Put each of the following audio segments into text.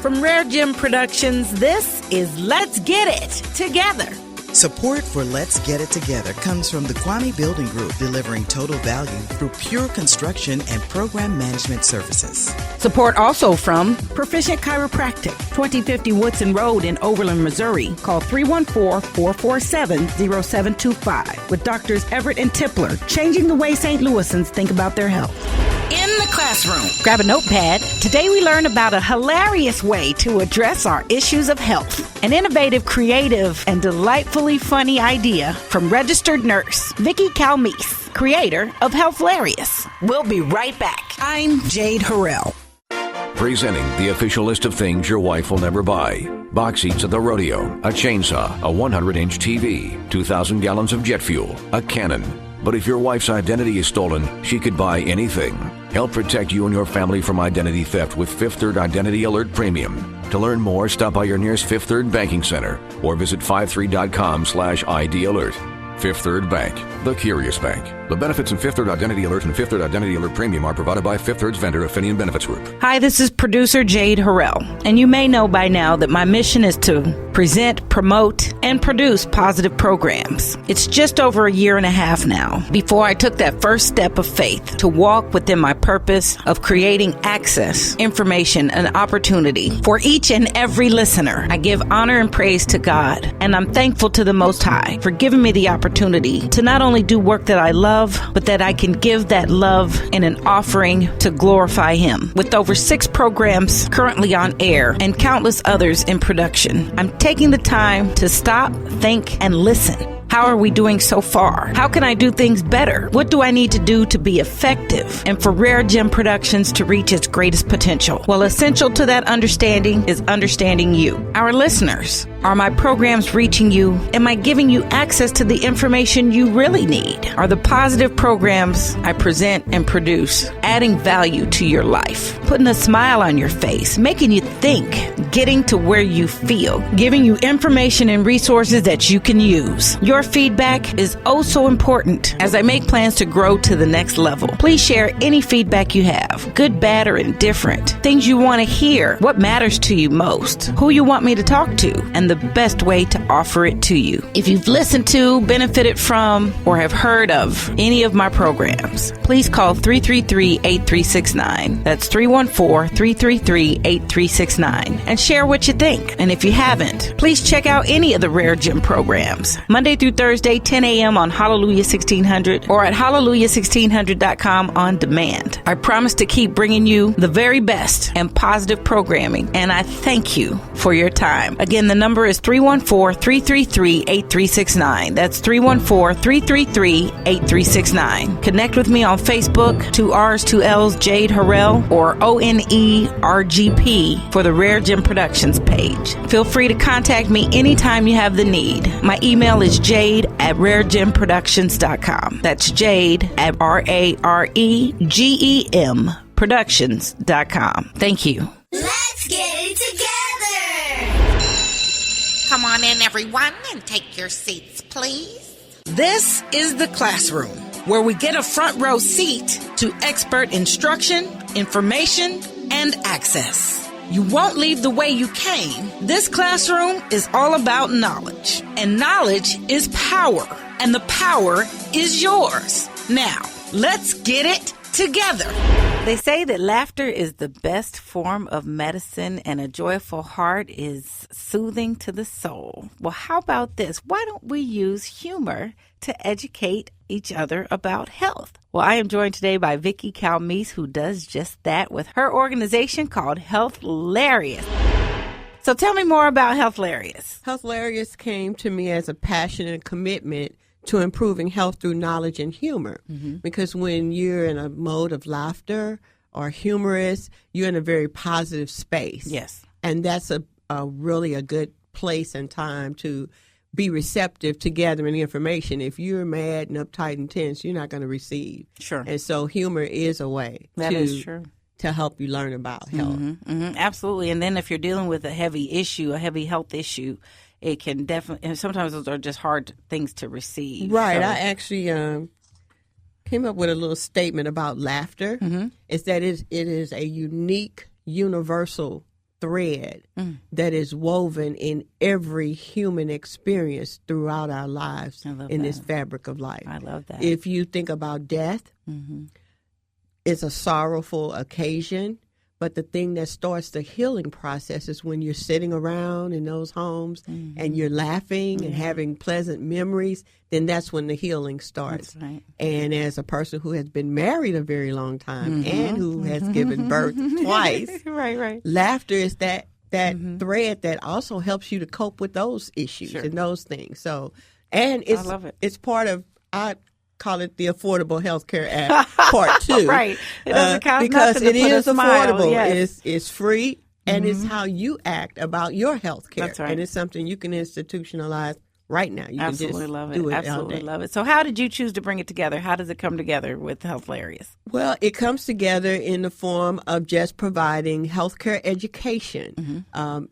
From RareGem Productions, this is Let's Get It Together. Support for Let's Get It Together comes from the Kwame Building Group, delivering total value through pure construction and program management services. Support also from Proficient Chiropractic, 2050 Woodson Road in Overland, Missouri. Call 314-447-0725 with Doctors Everett and Tipler, changing the way St. Louisans think about their health. In the classroom, grab a notepad. Today we learn about a hilarious way to address our issues of health. An innovative, creative, and delightfully funny idea from registered nurse Vickie Calmese, creator of Healthlarious. We'll be right back. I'm Jade Harrell. Presenting the official list of things your wife will never buy. Box seats at the rodeo, a chainsaw, a 100-inch TV, 2,000 gallons of jet fuel, a cannon. But if your wife's identity is stolen, she could buy anything. Help protect you and your family from identity theft with Fifth Third Identity Alert Premium. To learn more, stop by your nearest Fifth Third Banking Center or visit 53.com/ID Alert. Fifth Third Bank, the curious bank. The benefits in Fifth Third Identity Alert and Fifth Third Identity Alert Premium are provided by Fifth Third's vendor, Affinion Benefits Group. Hi, this is producer Jade Harrell, and you may know by now that my mission is to present, promote, and produce positive programs. It's just over a year and a half now before I took that first step of faith to walk within my purpose of creating access, information, and opportunity for each and every listener. I give honor and praise to God, and I'm thankful to the Most High for giving me the opportunity to not only do work that I love, but that I can give that love in an offering to glorify Him. With over 6 programs currently on air and countless others in production, I'm taking the time to stop, think, and listen. How are we doing so far? How can I do things better? What do I need to do to be effective and for RareGem Productions to reach its greatest potential? Well, essential to that understanding is understanding you, our listeners. Are my programs reaching you? Am I giving you access to the information you really need? Are the positive programs I present and produce adding value to your life, putting a smile on your face, making you think, getting to where you feel, giving you information and resources that you can use? Your feedback is oh so important as I make plans to grow to the next level. Please share any feedback you have, good, bad, or indifferent. Things you want to hear, what matters to you most, who you want me to talk to, and the best way to offer it to you. If you've listened to, benefited from, or have heard of any of my programs, please call 333-8369. That's 314-333-8369 and share what you think. And if you haven't, please check out any of the RareGem programs. Monday through Thursday, 10 a.m. on Hallelujah 1600 or at hallelujah1600.com on demand. I promise to keep bringing you the very best and positive programming, and I thank you for your time. Again, the number is 314-333-8369. That's 314-333-8369. Connect with me on Facebook, 2 R's, 2 L's, Jade Harrell, or ONERGP for the RareGem Productions page. Feel free to contact me anytime you have the need. My email is jade@raregem.productions.com. That's jade at RareGem Productions.com. Thank you. Let's get it together. Come on in, everyone, and take your seats, please. This is the classroom, where we get a front row seat to expert instruction, information, and access. You won't leave the way you came. This classroom is all about knowledge, and knowledge is power, and the power is yours. Now, let's get it together. They say that laughter is the best form of medicine and a joyful heart is soothing to the soul. Well, how about this? Why don't we use humor to educate each other about health? Well, I am joined today by Vickie Calmese, who does just that with her organization called Healthlarious. So tell me more about Healthlarious. Healthlarious came to me as a passion and commitment to improving health through knowledge and humor. Mm-hmm. Because when you're in a mode of laughter or humorous, you're in a very positive space. Yes. And that's a really a good place and time to be receptive to gathering information. If you're mad and uptight and tense, you're not going to receive. Sure. And so humor is a way that is true. To help you learn about health. Mm-hmm, mm-hmm, absolutely. And then if you're dealing with a heavy issue, a heavy health issue, it can definitely, and sometimes those are just hard things to receive. Right. So. I actually came up with a little statement about laughter. Mm-hmm. It's that it is a unique, universal thread that is woven in every human experience throughout our lives in this fabric of life. I love that. If you think about death, it's a sorrowful occasion, but the thing that starts the healing process is when you're sitting around in those homes and you're laughing and having pleasant memories, then that's when the healing starts. That's right. And as a person who has been married a very long time and who has given birth twice, right. laughter is that thread that also helps you to cope with those issues and those things. So, and I love it. It's part of, I call it the Affordable Health Care Act Part 2. Right. It doesn't cost because nothing to it put is a smile. affordable. Yes. It's free, and it's how you act about your health care. That's right. And it's something you can institutionalize right now. You Absolutely can just love it. do it all Absolutely day. love it. So how did you choose to bring it together? How does it come together with Healthlarious? Well, it comes together in the form of just providing healthcare education.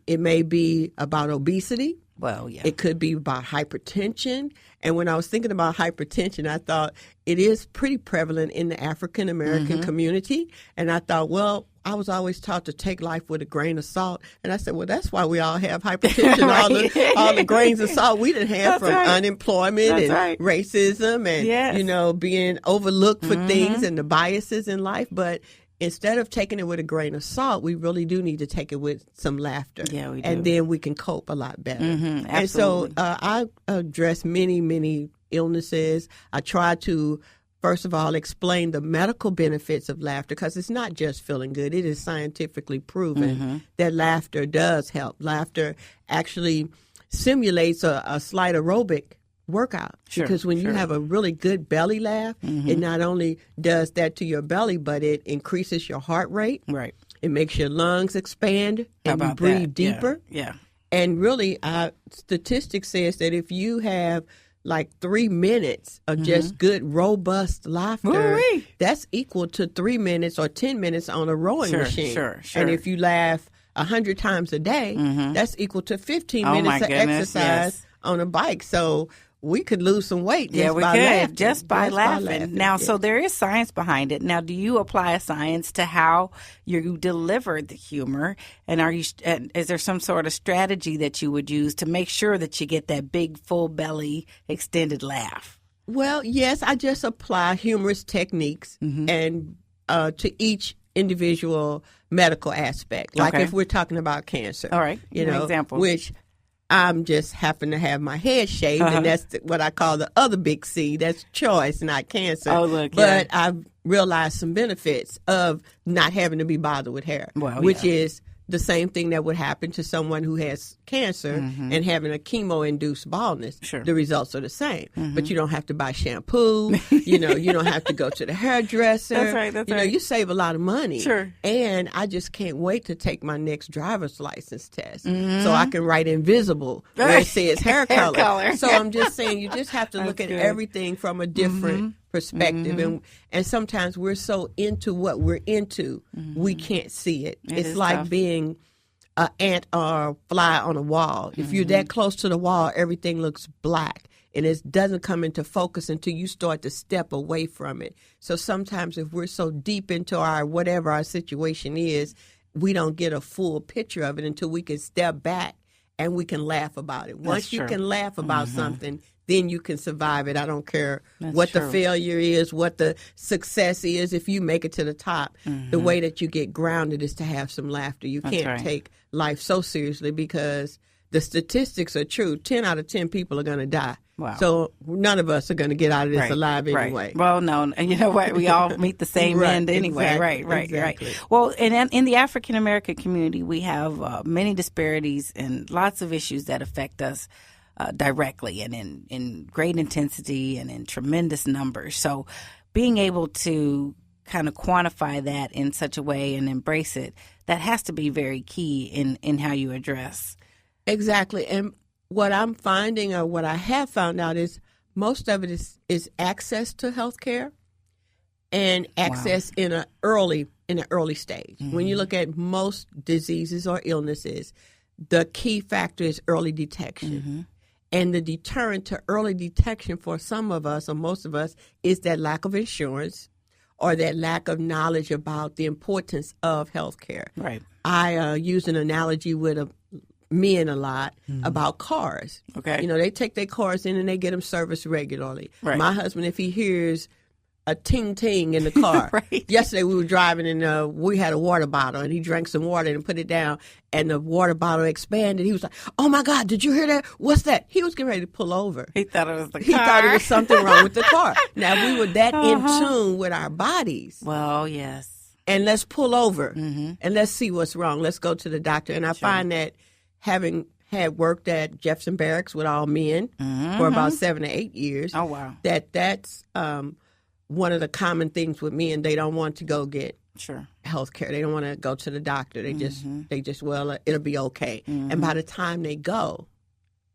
It may be about obesity. Well, yeah. It could be about hypertension. And when I was thinking about hypertension, I thought it is pretty prevalent in the African American community. And I thought, well, I was always taught to take life with a grain of salt. And I said, well, that's why we all have hypertension, all the grains of salt we didn't have from unemployment and racism and, being overlooked for things and the biases in life. But instead of taking it with a grain of salt, we really do need to take it with some laughter. Yeah, we do. And then we can cope a lot better. Absolutely. And so I address many illnesses. I try to, first of all, explain the medical benefits of laughter, because it's not just feeling good. It is scientifically proven that laughter does help. Laughter actually simulates a slight aerobic workout, because when you have a really good belly laugh, it not only does that to your belly, but it increases your heart rate. Right. It makes your lungs expand and you breathe deeper. Yeah. And really, statistics says that if you have like 3 minutes of just good, robust laughter, that's equal to 3 minutes or 10 minutes on a rowing machine. Sure. And if you laugh 100 times a day, that's equal to 15 minutes of exercise on a bike. So we could lose some weight just by laughing. Just by laughing. Now, so there is science behind it. Now, do you apply a science to how you deliver the humor? And is there some sort of strategy that you would use to make sure that you get that big, full belly, extended laugh? Well, yes, I just apply humorous techniques and to each individual medical aspect. Like if we're talking about cancer. All right. Example. Which I'm just happen to have my head shaved, and that's what I call the other big C. That's choice, not cancer. Oh, look, but I've realized some benefits of not having to be bothered with hair, which is the same thing that would happen to someone who has cancer and having a chemo-induced baldness. Sure. The results are the same. But you don't have to buy shampoo. You don't have to go to the hairdresser. That's right. That's right. You save a lot of money. Sure. And I just can't wait to take my next driver's license test so I can write invisible where it says hair color. So I'm just saying you just have to look at everything from a different perspective. And sometimes we're so into what we're into, we can't see it. It's like tough. being an ant or a fly on a wall. If you're that close to the wall, everything looks black. And it doesn't come into focus until you start to step away from it. So sometimes if we're so deep into our whatever our situation is, we don't get a full picture of it until we can step back and we can laugh about it. Once you can laugh about something, then you can survive it. I don't care what the failure is, what the success is. If you make it to the top, the way that you get grounded is to have some laughter. You can't take life so seriously because the statistics are true. 10 out of 10 people are going to die. Wow. So none of us are going to get out of this alive anyway. Right. Well, no, and you know what? We all meet the same end anyway. Exactly, Right. Well, and in the African American community, we have many disparities and lots of issues that affect us directly and in great intensity and in tremendous numbers. So being able to kind of quantify that in such a way and embrace it, that has to be very key in how you address. Exactly. And what I'm finding, or what I have found out, is most of it is access to health care and access in an early stage. When you look at most diseases or illnesses, the key factor is early detection. And the deterrent to early detection for some of us, or most of us, is that lack of insurance, or that lack of knowledge about the importance of healthcare. Right. I use an analogy with men a lot about cars. Okay. You know, they take their cars in and they get them serviced regularly. Right. My husband, if he hears a ting-ting in the car. Right. Yesterday we were driving and we had a water bottle and he drank some water and put it down and the water bottle expanded. He was like, "Oh my God, did you hear that? What's that?" He was getting ready to pull over. He thought it was the car. He thought it was something wrong with the car. Now we were that in tune with our bodies. Well, yes. And let's pull over and let's see what's wrong. Let's go to the doctor. And I find that having had worked at Jefferson Barracks with all men for about 7 to 8 years. Oh, wow. That's one of the common things with men. They don't want to go get health care. They don't want to go to the doctor. They just well, it'll be okay. And by the time they go,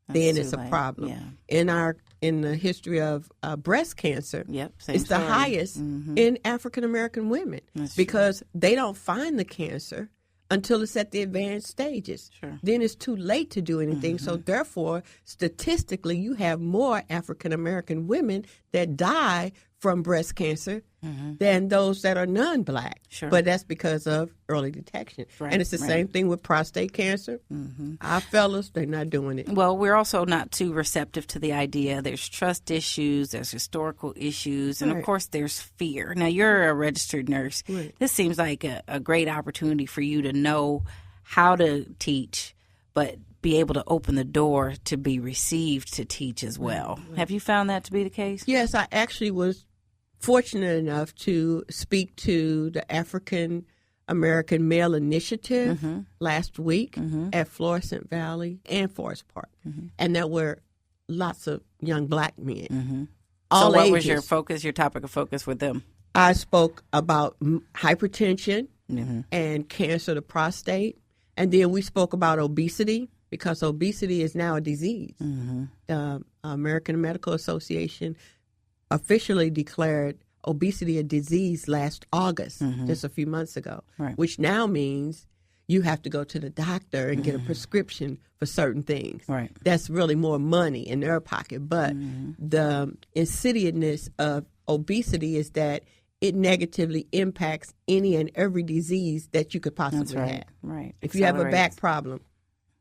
then it's a problem. Yeah. In the history of breast cancer, it's the highest in African American women because they don't find the cancer until it's at the advanced stages. Sure. Then it's too late to do anything. So therefore, statistically, you have more African American women that die from breast cancer than those that are non-black. Sure. But that's because of early detection. Right. And it's the same thing with prostate cancer. Our fellas, they're not doing it. Well, we're also not too receptive to the idea. There's trust issues, there's historical issues, and of course there's fear. Now, you're a registered nurse. Right. This seems like a great opportunity for you to know how to teach, but be able to open the door to be received to teach as well. Right. Have you found that to be the case? Yes, I actually was fortunate enough to speak to the African American Male Initiative last week at Florissant Valley and Forest Park. And there were lots of young black men. All so what ages. Was your focus, your topic of focus with them? I spoke about hypertension and cancer of the prostate. And then we spoke about obesity because obesity is now a disease. The American Medical Association officially declared obesity a disease last August, just a few months ago, which now means you have to go to the doctor and get a prescription for certain things. Right. That's really more money in their pocket. But the insidiousness of obesity is that it negatively impacts any and every disease that you could possibly have. Right. If you have a back problem,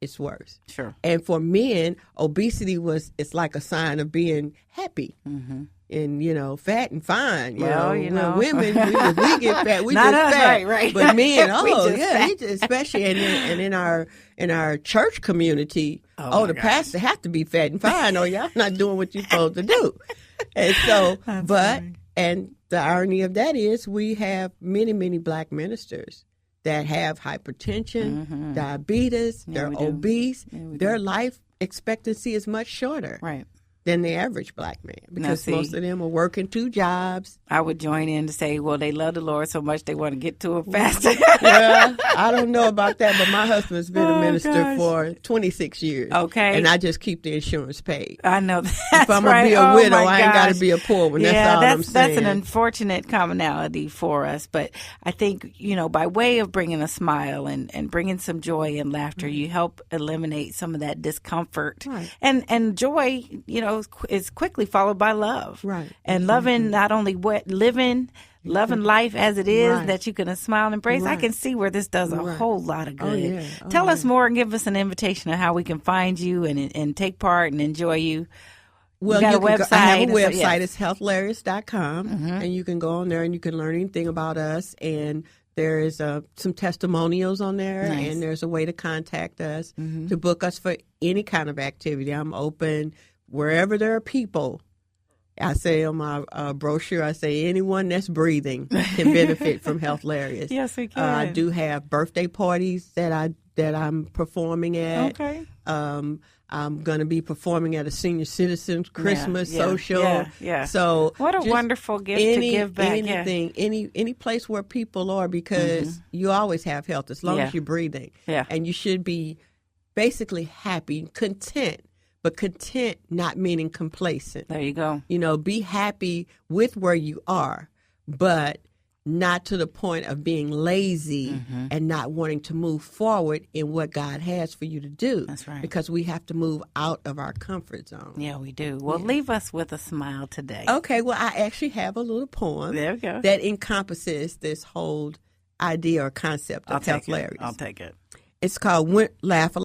it's worse. Sure. And for men, obesity it's like a sign of being happy. And, fat and fine. Well, women, we get fat. We Not just us, fat. Right. But men, especially in our church community, the pastor have to be fat and fine or y'all not doing what you're supposed to do. And so, and the irony of that is we have many, many black ministers that have hypertension, diabetes, they're obese. Their life expectancy is much shorter than the average black man because most of them are working 2 jobs. I would join in to say, well, they love the Lord so much they want to get to it faster. Well, I don't know about that, but my husband's been a minister for 26 years. Okay. And I just keep the insurance paid. I know that's if I'm going to be a widow, I ain't got to be a poor one. That's all I'm saying. That's an unfortunate commonality for us. But I think, by way of bringing a smile and bringing some joy and laughter, you help eliminate some of that discomfort. Right. And joy, is quickly followed by love. Right. And loving not only loving life as it is, that you can smile and embrace. Right. I can see where this does a whole lot of good. Tell us more and give us an invitation on how we can find you and take part and enjoy you. Well, I have a website. It's Healthlarious.com, and you can go on there and you can learn anything about us. And there is some testimonials on there, and there's a way to contact us to book us for any kind of activity. I'm open wherever there are people. I say on my brochure, I say anyone that's breathing can benefit from Healthlarious. Yes, we can. I do have birthday parties that I'm performing at. Okay. I'm going to be performing at a senior citizens Christmas social. Yeah. So what a wonderful gift to give back. Anything, any place where people are, because you always have health as long as you're breathing. Yeah. And you should be basically happy, content. But content not meaning complacent. There you go. Be happy with where you are, but not to the point of being lazy and not wanting to move forward in what God has for you to do. That's right. Because we have to move out of our comfort zone. Yeah, we do. Well, leave us with a smile today. Okay, well, I actually have a little poem There we go. that encompasses this whole idea or concept of Healthlarious. I'll take it. It's called Laugh